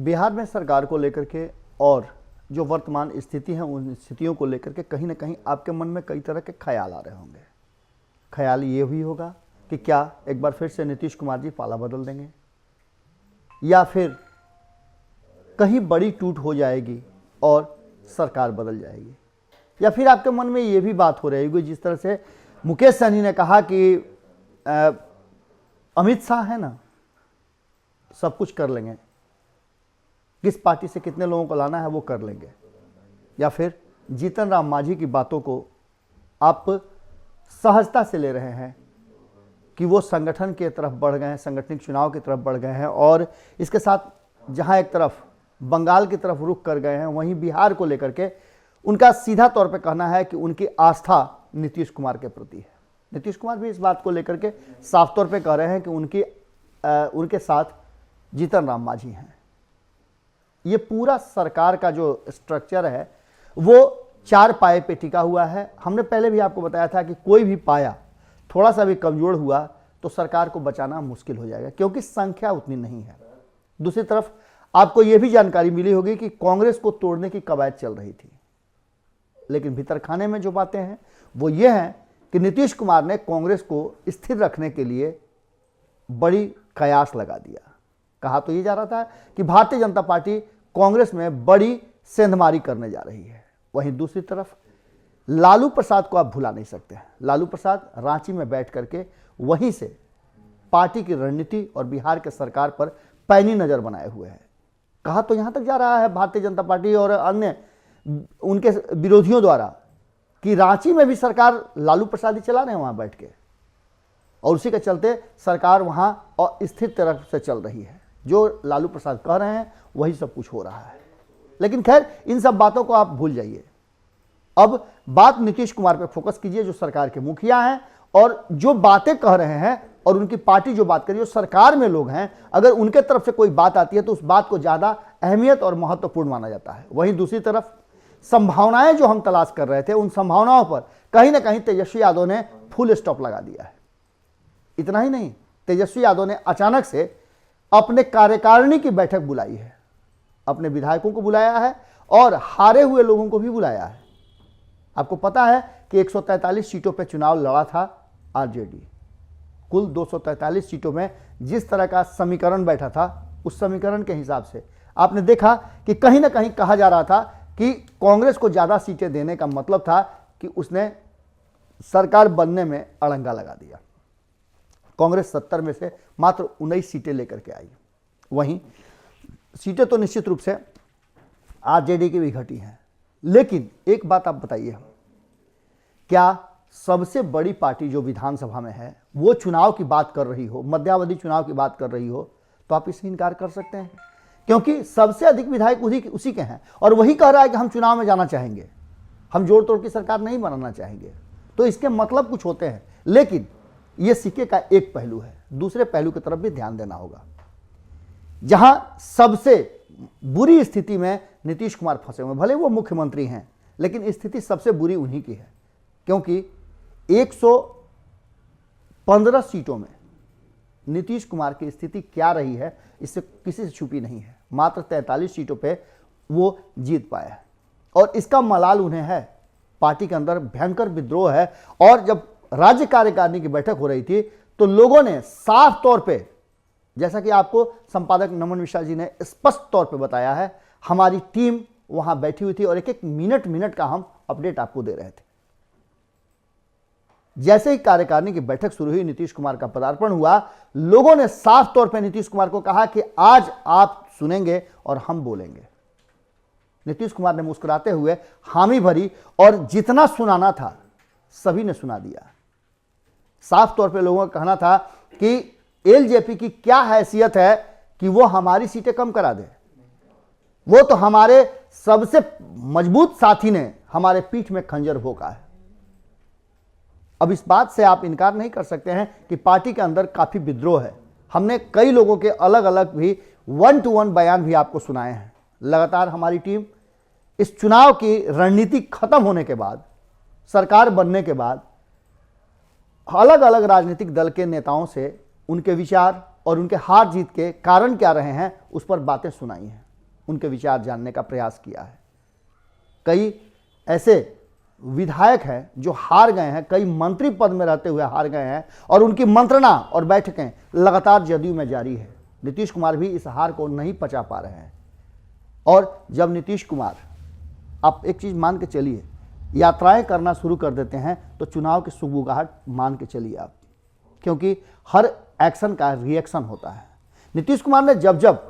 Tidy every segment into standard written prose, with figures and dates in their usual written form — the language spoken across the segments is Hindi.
बिहार में सरकार को लेकर के और जो वर्तमान स्थिति है उन स्थितियों को लेकर के कहीं ना कहीं आपके मन में कई तरह के ख्याल आ रहे होंगे। ख्याल ये भी होगा कि क्या एक बार फिर से नीतीश कुमार जी पाला बदल देंगे, या फिर कहीं बड़ी टूट हो जाएगी और सरकार बदल जाएगी, या फिर आपके मन में ये भी बात हो रही होगी जिस तरह से मुकेश सहनी ने कहा कि अमित शाह है ना, सब कुछ कर लेंगे, किस पार्टी से कितने लोगों को लाना है वो कर लेंगे, या फिर जीतन राम मांझी की बातों को आप सहजता से ले रहे हैं कि वो संगठन की तरफ बढ़ गए हैं, संगठनिक चुनाव की तरफ बढ़ गए हैं, और इसके साथ जहां एक तरफ बंगाल की तरफ रुख कर गए हैं वहीं बिहार को लेकर के उनका सीधा तौर पे कहना है कि उनकी आस्था नीतीश कुमार के प्रति है। नीतीश कुमार भी इस बात को लेकर के साफ तौर पे कह रहे हैं कि उनके साथ जीतन राम मांझी हैं। ये पूरा सरकार का जो स्ट्रक्चर है वो 4 पाए पे टिका हुआ है। हमने पहले भी आपको बताया था कि कोई भी पाया थोड़ा सा भी कमजोर हुआ तो सरकार को बचाना मुश्किल हो जाएगा, क्योंकि संख्या उतनी नहीं है। दूसरी तरफ आपको यह भी जानकारी मिली होगी कि कांग्रेस को तोड़ने की कवायद चल रही थी, लेकिन भीतर खाने में जो बातें हैं वो ये हैं कि नीतीश कुमार ने कांग्रेस को स्थिर रखने के लिए बड़ी कयास लगा दिया। कहा तो ये जा रहा था कि भारतीय जनता पार्टी कांग्रेस में बड़ी सेंधमारी करने जा रही है। वहीं दूसरी तरफ लालू प्रसाद को आप भुला नहीं सकते हैं। लालू प्रसाद रांची में बैठ करके वहीं से पार्टी की रणनीति और बिहार के सरकार पर पैनी नजर बनाए हुए हैं। कहा तो यहां तक जा रहा है भारतीय जनता पार्टी और अन्य उनके विरोधियों द्वारा कि रांची में भी सरकार लालू प्रसाद ही चला रहे हैं वहां बैठ के, और उसी के चलते सरकार वहां अस्थिर तरफ से चल रही है। जो लालू प्रसाद कह रहे हैं वही सब कुछ हो रहा है। लेकिन खैर इन सब बातों को आप भूल जाइए, अब बात नीतीश कुमार पे फोकस कीजिए जो सरकार के मुखिया हैं और जो बातें कह रहे हैं, और उनकी पार्टी जो बात कर रही है, जो सरकार में लोग हैं, अगर उनके तरफ से कोई बात आती है तो उस बात को ज़्यादा अहमियत और महत्वपूर्ण माना जाता है। वहीं दूसरी तरफ संभावनाएं जो हम तलाश कर रहे थे उन संभावनाओं पर कहीं ना कहीं तेजस्वी यादव ने फुल स्टॉप लगा दिया है। इतना ही नहीं, तेजस्वी यादव ने अचानक से अपने कार्यकारिणी की बैठक बुलाई है, अपने विधायकों को बुलाया है और हारे हुए लोगों को भी बुलाया है। आपको पता है कि 143 सीटों पर चुनाव लड़ा था आरजेडी। कुल 243 सीटों में जिस तरह का समीकरण बैठा था उस समीकरण के हिसाब से आपने देखा कि कहीं ना कहीं कहा जा रहा था कि कांग्रेस को ज़्यादा सीटें देने का मतलब था कि उसने सरकार बनने में अड़ंगा लगा दिया। कांग्रेस 70 में से मात्र 19 सीटें लेकर के आई। वहीं सीटें तो निश्चित रूप से आरजेडी की भी घटी हैं, लेकिन एक बात आप बताइए, क्या सबसे बड़ी पार्टी जो विधानसभा में है वो चुनाव की बात कर रही हो, मध्यावधि चुनाव की बात कर रही हो, तो आप इससे इनकार कर सकते हैं? क्योंकि सबसे अधिक विधायक उसी के हैं और वही कह रहा है कि हम चुनाव में जाना चाहेंगे, हम जोड़ तोड़ की सरकार नहीं बनाना चाहेंगे। तो इसके मतलब कुछ होते हैं, लेकिन यह सिक्के का एक पहलू है। दूसरे पहलू की तरफ भी ध्यान देना होगा। जहां सबसे बुरी स्थिति में नीतीश कुमार फंसे हुए, भले वो मुख्यमंत्री हैं, लेकिन स्थिति सबसे बुरी उन्हीं की है, क्योंकि 115 सीटों में नीतीश कुमार की स्थिति क्या रही है इससे किसी से छुपी नहीं है। मात्र 43 सीटों पे वो जीत पाया है और इसका मलाल उन्हें है। पार्टी के अंदर भयंकर विद्रोह है, और जब राज्य कार्यकारिणी की बैठक हो रही थी तो लोगों ने साफ तौर पे, जैसा कि आपको संपादक नमन मिश्रा जी ने स्पष्ट तौर पे बताया है, हमारी टीम वहां बैठी हुई थी और एक एक मिनट का हम अपडेट आपको दे रहे थे। जैसे ही कार्यकारिणी की बैठक शुरू हुई, नीतीश कुमार का पदार्पण हुआ, लोगों ने साफ तौर पे नीतीश कुमार को कहा कि आज आप सुनेंगे और हम बोलेंगे। नीतीश कुमार ने मुस्कुराते हुए हामी भरी और जितना सुनाना था सभी ने सुना दिया। साफ तौर पे लोगों का कहना था कि एलजेपी की क्या हैसियत है कि वो हमारी सीटें कम करा दे, वो तो हमारे सबसे मजबूत साथी ने हमारे पीठ में खंजर भोंका है। अब इस बात से आप इनकार नहीं कर सकते हैं कि पार्टी के अंदर काफी विद्रोह है। हमने कई लोगों के अलग अलग भी 1-to-1 बयान भी आपको सुनाए हैं। लगातार हमारी टीम इस चुनाव की रणनीति खत्म होने के बाद, सरकार बनने के बाद, अलग अलग राजनीतिक दल के नेताओं से उनके विचार और उनके हार जीत के कारण क्या रहे हैं उस पर बातें सुनाई हैं। उनके विचार जानने का प्रयास किया है। कई ऐसे विधायक हैं जो हार गए हैं, कई मंत्री पद में रहते हुए हार गए हैं और उनकी मंत्रणा और बैठकें लगातार जदयू में जारी है। नीतीश कुमार भी इस हार को नहीं पचा पा रहे हैं। और जब नीतीश कुमार, आप एक चीज़ मान के चलिए, यात्राएं करना शुरू कर देते हैं तो चुनाव की सुगबुगाहट मान के चलिए आप, क्योंकि हर एक्शन का रिएक्शन होता है। नीतीश कुमार ने जब जब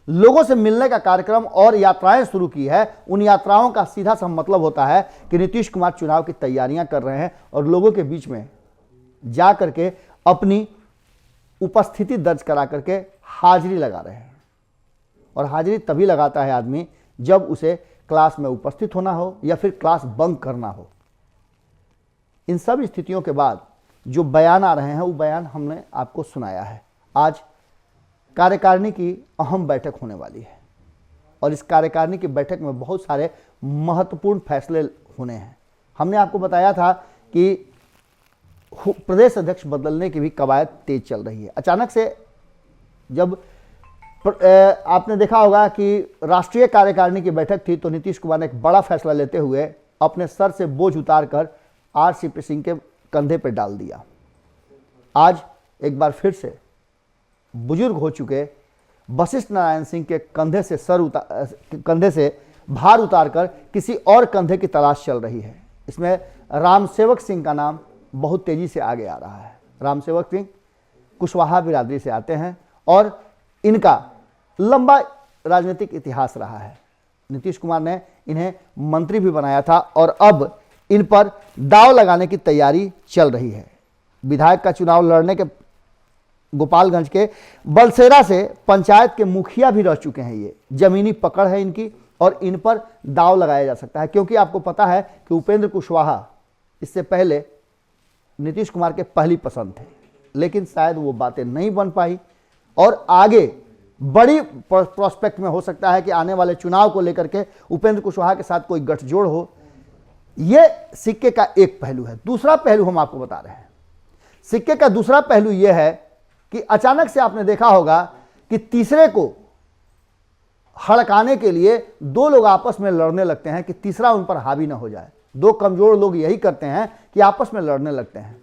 लोगों से मिलने का कार्यक्रम और यात्राएं शुरू की है, उन यात्राओं का सीधा सा मतलब होता है कि नीतीश कुमार चुनाव की तैयारियां कर रहे हैं और लोगों के बीच में जा करके अपनी उपस्थिति दर्ज करा करके हाजिरी लगा रहे हैं। और हाजिरी तभी लगाता है आदमी जब उसे क्लास में उपस्थित होना हो या फिर क्लास बंक करना हो। इन सब स्थितियों के बाद जो बयान आ रहे हैं वो बयान हमने आपको सुनाया है। आज कार्यकारिणी की अहम बैठक होने वाली है और इस कार्यकारिणी की बैठक में बहुत सारे महत्वपूर्ण फैसले होने हैं। हमने आपको बताया था कि प्रदेश अध्यक्ष बदलने की भी कवायद तेज चल रही है। अचानक से जब आपने देखा होगा कि राष्ट्रीय कार्यकारिणी की बैठक थी तो नीतीश कुमार ने एक बड़ा फैसला लेते हुए अपने सर से बोझ उतारकर आर.सी.पी. सिंह के कंधे पर डाल दिया। आज एक बार फिर से बुजुर्ग हो चुके वशिष्ठ नारायण सिंह के कंधे से भार उतारकर किसी और कंधे की तलाश चल रही है। इसमें रामसेवक सिंह का नाम बहुत तेजी से आगे आ रहा है। रामसेवक सिंह कुशवाहा बिरादरी से आते हैं और इनका लंबा राजनीतिक इतिहास रहा है। नीतीश कुमार ने इन्हें मंत्री भी बनाया था और अब इन पर दांव लगाने की तैयारी चल रही है। विधायक का चुनाव लड़ने के गोपालगंज के बलसेरा से पंचायत के मुखिया भी रह चुके हैं। ये जमीनी पकड़ है इनकी और इन पर दांव लगाया जा सकता है, क्योंकि आपको पता है कि उपेंद्र कुशवाहा इससे पहले नीतीश कुमार के पहली पसंद थे, लेकिन शायद वो बातें नहीं बन पाई और आगे बड़ी प्रोस्पेक्ट में हो सकता है कि आने वाले चुनाव को लेकर के उपेंद्र कुशवाहा के साथ कोई गठजोड़ हो। यह सिक्के का एक पहलू है। दूसरा पहलू हम आपको बता रहे हैं। सिक्के का दूसरा पहलू यह है कि अचानक से आपने देखा होगा कि तीसरे को हड़काने के लिए दो लोग आपस में लड़ने लगते हैं कि तीसरा उन पर हावी ना हो जाए। दो कमजोर लोग यही करते हैं कि आपस में लड़ने लगते हैं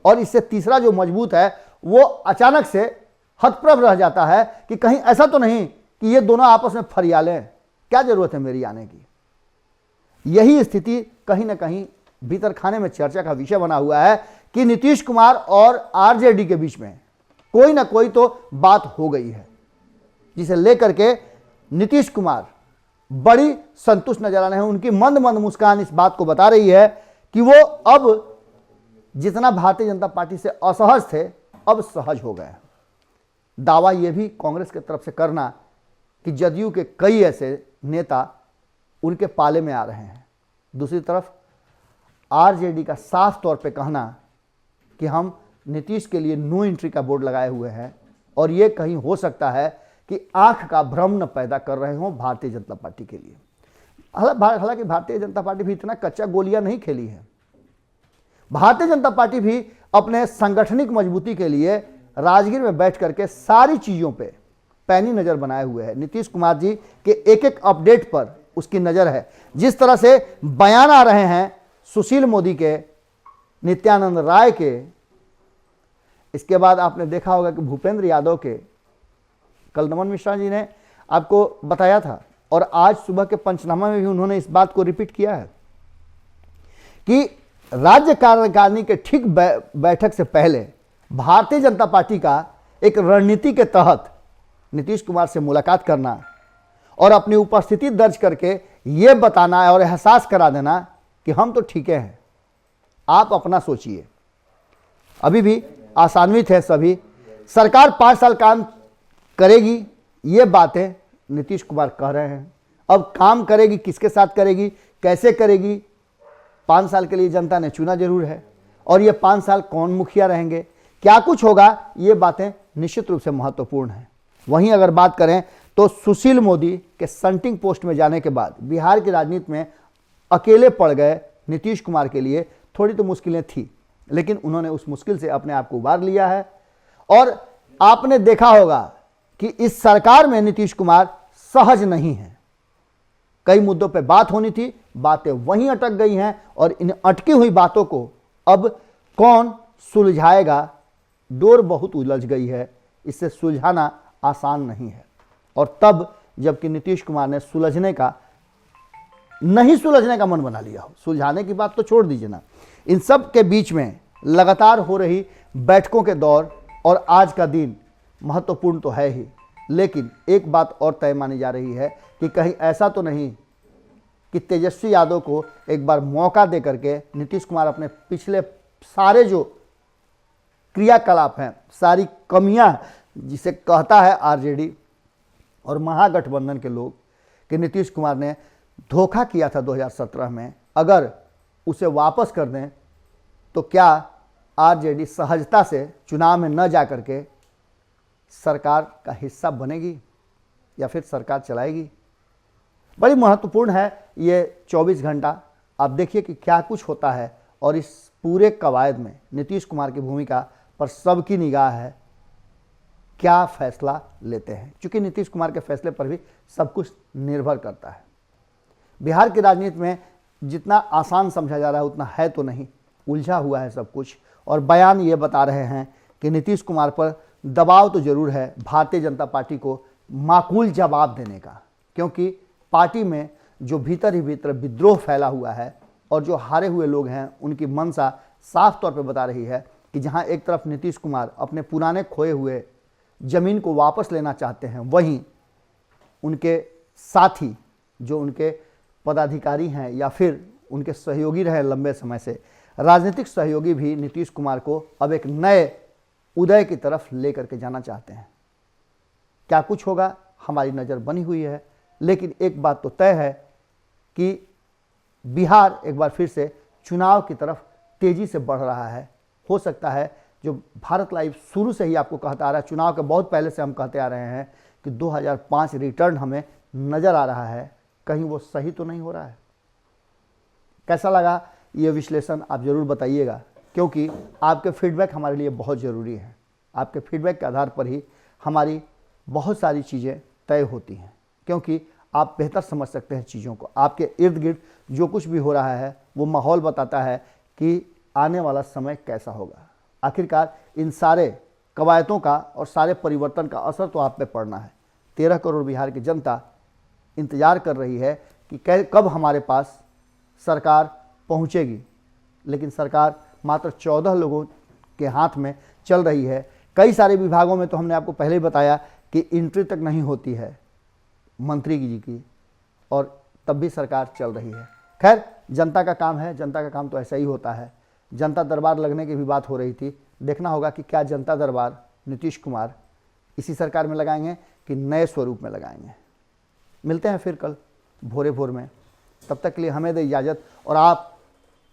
और इससे तीसरा जो मजबूत है वो अचानक से हतप्रभ रह जाता है कि कहीं ऐसा तो नहीं कि ये दोनों आपस में फरियालें, क्या जरूरत है मेरी आने की। यही स्थिति कहीं ना कहीं भीतर खाने में चर्चा का विषय बना हुआ है कि नीतीश कुमार और आरजेडी के बीच में कोई ना कोई तो बात हो गई है, जिसे लेकर के नीतीश कुमार बड़ी संतुष्ट नजर आ रहे हैं। उनकी मंद मंद मुस्कान इस बात को बता रही है कि वो अब जितना भारतीय जनता पार्टी से असहज थे अब सहज हो गए। दावा यह भी कांग्रेस की तरफ से करना कि जदयू के कई ऐसे नेता उनके पाले में आ रहे हैं। दूसरी तरफ आरजेडी का साफ तौर पे कहना कि हम नीतीश के लिए नो एंट्री का बोर्ड लगाए हुए हैं और ये कहीं हो सकता है कि आंख का भ्रम न पैदा कर रहे हों भारतीय जनता पार्टी के लिए। हालांकि भारतीय जनता पार्टी भी इतना कच्चा गोलियां नहीं खेली है। भारतीय जनता पार्टी भी अपने सांगठनिक मजबूती के लिए राजगीर में बैठ करके सारी चीजों पे पैनी नजर बनाए हुए है। नीतीश कुमार जी के एक एक अपडेट पर उसकी नजर है। जिस तरह से बयान आ रहे हैं सुशील मोदी के, नित्यानंद राय के, इसके बाद आपने देखा होगा कि भूपेंद्र यादव के, कल नमन मिश्रा जी ने आपको बताया था और आज सुबह के पंचनामा में भी उन्होंने इस बात को रिपीट किया है कि राज्य कार्यकारिणी के ठीक बैठक से पहले भारतीय जनता पार्टी का एक रणनीति के तहत नीतीश कुमार से मुलाकात करना और अपनी उपस्थिति दर्ज करके ये बताना और एहसास करा देना कि हम तो ठीक हैं, आप अपना सोचिए। अभी भी आशान्वित है सभी, सरकार 5 साल काम करेगी, ये बातें नीतीश कुमार कह रहे हैं। अब काम करेगी, किसके साथ करेगी, कैसे करेगी, 5 साल के लिए जनता ने चुना जरूर है और ये 5 साल कौन मुखिया रहेंगे, क्या कुछ होगा, ये बातें निश्चित रूप से महत्वपूर्ण हैं। वहीं अगर बात करें तो सुशील मोदी के सन्टिंग पोस्ट में जाने के बाद बिहार की राजनीति में अकेले पड़ गए नीतीश कुमार के लिए थोड़ी तो मुश्किलें थी, लेकिन उन्होंने उस मुश्किल से अपने आप को उबार लिया है। और आपने देखा होगा कि इस सरकार में नीतीश कुमार सहज नहीं है। कई मुद्दों पे बात होनी थी, बातें वहीं अटक गई हैं और इन अटकी हुई बातों को अब कौन सुलझाएगा, डोर बहुत उलझ गई है, इसे सुलझाना आसान नहीं है। और तब जबकि नीतीश कुमार ने नहीं सुलझने का मन बना लिया हो, सुलझाने की बात तो छोड़ दीजिए ना, इन सब के बीच में लगातार हो रही बैठकों के दौर और आज का दिन महत्वपूर्ण तो है ही, लेकिन एक बात और तय मानी जा रही है कि कहीं ऐसा तो नहीं कि तेजस्वी यादव को एक बार मौका दे करके नीतीश कुमार अपने पिछले सारे जो क्रियाकलाप हैं, सारी कमियां जिसे कहता है आरजेडी और महागठबंधन के लोग कि नीतीश कुमार ने धोखा किया था 2017 में, अगर उसे वापस कर दें तो क्या आरजेडी सहजता से चुनाव में न जा करके सरकार का हिस्सा बनेगी या फिर सरकार चलाएगी। बड़ी महत्वपूर्ण है ये 24 घंटा। आप देखिए कि क्या कुछ होता है और इस पूरे कवायद में नीतीश कुमार की भूमिका पर सबकी निगाह है, क्या फैसला लेते हैं, क्योंकि नीतीश कुमार के फैसले पर भी सब कुछ निर्भर करता है। बिहार की राजनीति में जितना आसान समझा जा रहा है उतना है तो नहीं, उलझा हुआ है सब कुछ। और बयान ये बता रहे हैं कि नीतीश कुमार पर दबाव तो जरूर है भारतीय जनता पार्टी को माकूल जवाब देने का, क्योंकि पार्टी में जो भीतर ही भीतर विद्रोह फैला हुआ है और जो हारे हुए लोग हैं उनकी मंशा साफ तौर पर बता रही है कि जहां एक तरफ नीतीश कुमार अपने पुराने खोए हुए जमीन को वापस लेना चाहते हैं, वहीं उनके साथी जो उनके पदाधिकारी हैं या फिर उनके सहयोगी रहे लंबे समय से, राजनीतिक सहयोगी भी नीतीश कुमार को अब एक नए उदय की तरफ लेकर के जाना चाहते हैं। क्या कुछ होगा हमारी नज़र बनी हुई है, लेकिन एक बात तो तय है कि बिहार एक बार फिर से चुनाव की तरफ तेजी से बढ़ रहा है। हो सकता है जो भारत लाइव शुरू से ही आपको कहता आ रहा है, चुनाव के बहुत पहले से हम कहते आ रहे हैं कि 2005 रिटर्न हमें नज़र आ रहा है, कहीं वो सही तो नहीं हो रहा है। कैसा लगा ये विश्लेषण आप ज़रूर बताइएगा, क्योंकि आपके फीडबैक हमारे लिए बहुत ज़रूरी है। आपके फीडबैक के आधार पर ही हमारी बहुत सारी चीज़ें तय होती हैं, क्योंकि आप बेहतर समझ सकते हैं चीज़ों को। आपके इर्द गिर्द जो कुछ भी हो रहा है वो माहौल बताता है कि आने वाला समय कैसा होगा। आखिरकार इन सारे कवायदों का और सारे परिवर्तन का असर तो आप पे पड़ना है। 13 करोड़ बिहार की जनता इंतज़ार कर रही है कि कब हमारे पास सरकार पहुंचेगी, लेकिन सरकार मात्र 14 लोगों के हाथ में चल रही है। कई सारे विभागों में तो हमने आपको पहले ही बताया कि एंट्री तक नहीं होती है मंत्री जी की, और तब भी सरकार चल रही है। खैर, जनता का काम है, जनता का काम तो ऐसा ही होता है। जनता दरबार लगने की भी बात हो रही थी, देखना होगा कि क्या जनता दरबार नीतीश कुमार इसी सरकार में लगाएंगे कि नए स्वरूप में लगाएंगे। मिलते हैं फिर कल भोरे भोर में, तब तक के लिए हमें दे इजाज़त और आप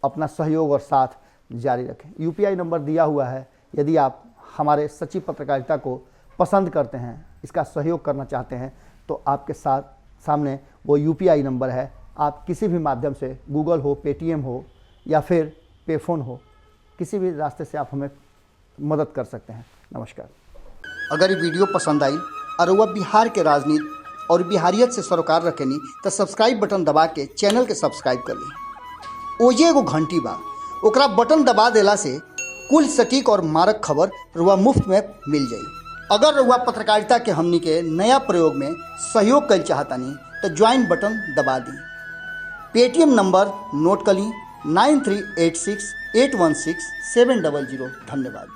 अपना सहयोग और साथ जारी रखें। यूपीआई नंबर दिया हुआ है, यदि आप हमारे सच्ची पत्रकारिता को पसंद करते हैं, इसका सहयोग करना चाहते हैं, तो आपके साथ सामने वो यूपीआई नंबर है। आप किसी भी माध्यम से, गूगल हो, पेटीएम हो या फिर पेफोन हो, किसी भी रास्ते से आप हमें मदद कर सकते हैं। नमस्कार। अगर ये वीडियो पसंद आई और वह बिहार के राजनीति और बिहारियत से सरोकार रखेनी तो सब्सक्राइब बटन दबा के चैनल के सब्सक्राइब कर ली। ओजे एगो घंटी बा, ओकरा बटन दबा देला से कुल सटीक और मारक खबर रुआ मुफ्त में मिल जाई। अगर रुआ पत्रकारिता के हमनी के नया प्रयोग में सहयोग कर चाहतानी तो ज्वाइन बटन दबा दी। पेटीएम नंबर नोट कर ली 9386816700। धन्यवाद।